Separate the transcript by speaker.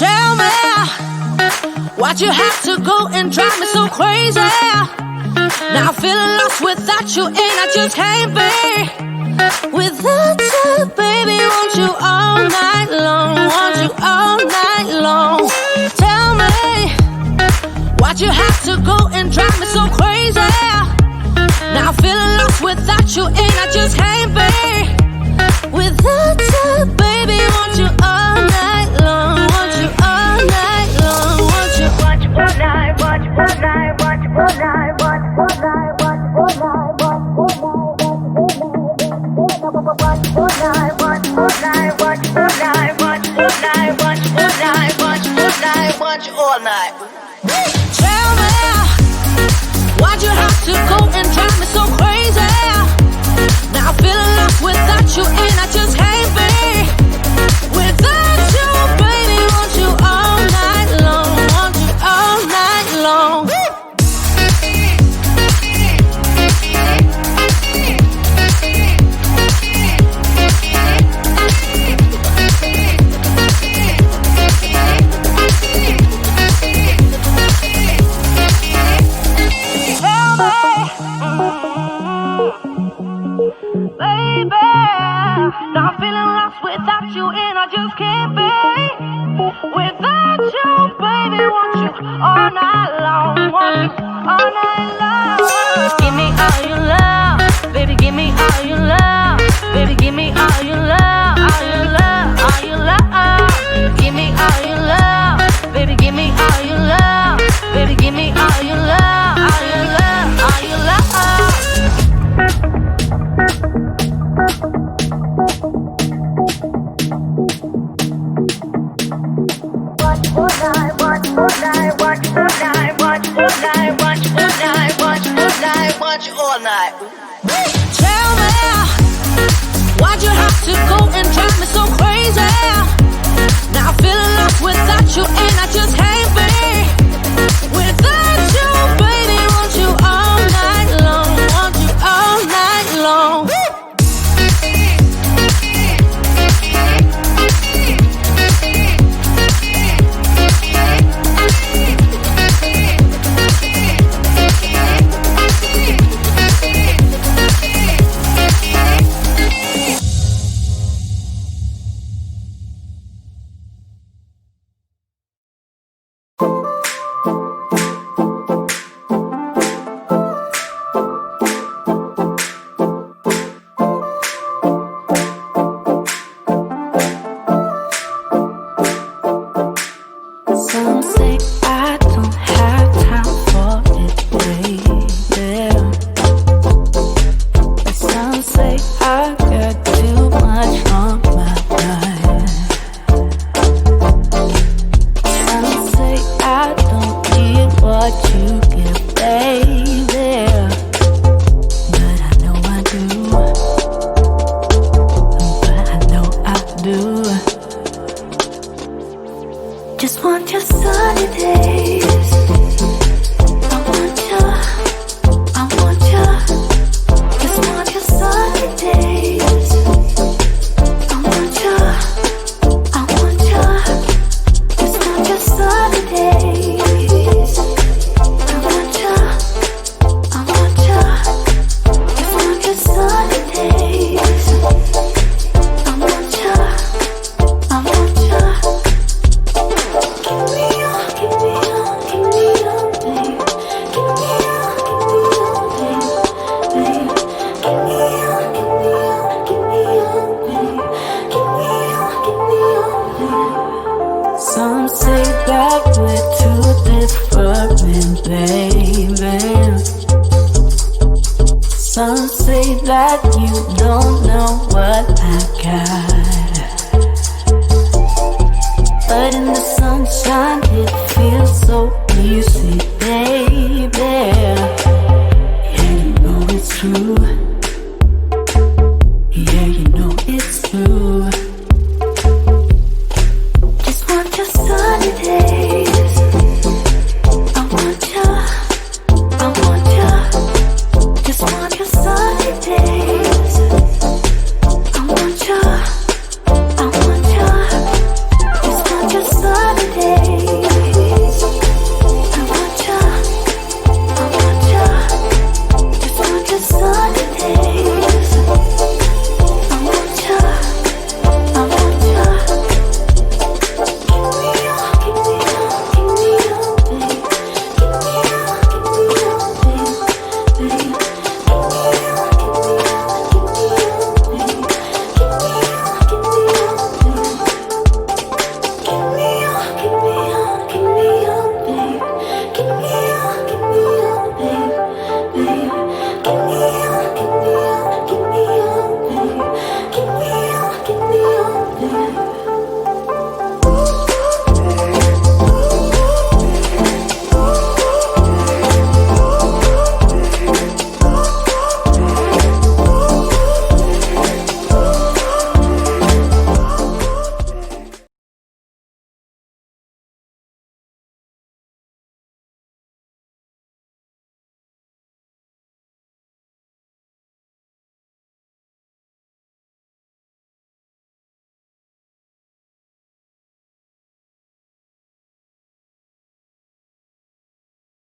Speaker 1: Tell me, why'd you have to go and drive me so crazy? Now I'm feeling lost without you, and I just can't be without you, baby. Want you all night long, want you all night long. Tell me, why'd you have to go and drive me so crazy? Now I'm feeling lost without you, and I just can't be without you, baby. Want you all night long, want you all night long, want you.
Speaker 2: Watch all night, watch all night, watch all night, watch all night, watch all night, watch all night, watch all night, watch all night, watch all night, watch all night, watch all night, watch all night.
Speaker 1: Tell me, why'd you have to go and drive me so crazy? Now I'm feeling lost without you, and I just can't be without you, baby. Want you all night long, want you all night long. Baby, now I'm feeling lost without you, and I just can't be without you, baby. Want you all night long, want you all night long. Give me all your love, baby. Give me all your love, baby. Give me all your love, all your love, all your love. Give me all your love, baby. Give me all your love, baby. Give me all your love, all your love, all your love.
Speaker 2: Watch all night, watch all night, watch all night, watch all night, watch all night, watch all night, watch all night.
Speaker 1: Tell me, why'd you have to go and drive me so crazy? Now I'm feeling lost without you, and I just can't be without you, baby. Want you all night long, want you all night long.
Speaker 3: Some say I don't have time for it, baby. But some say I got too much on my mind. Some say I don't get what you give, baby. But I know I do. But I know I do. Just want your sunny days. I want you. Just want your sunny days. I want you. Just want your sunny days. I want you. Just want your sunny days. I want you. Some say that we're too different, baby. Some say that you don't know what I got.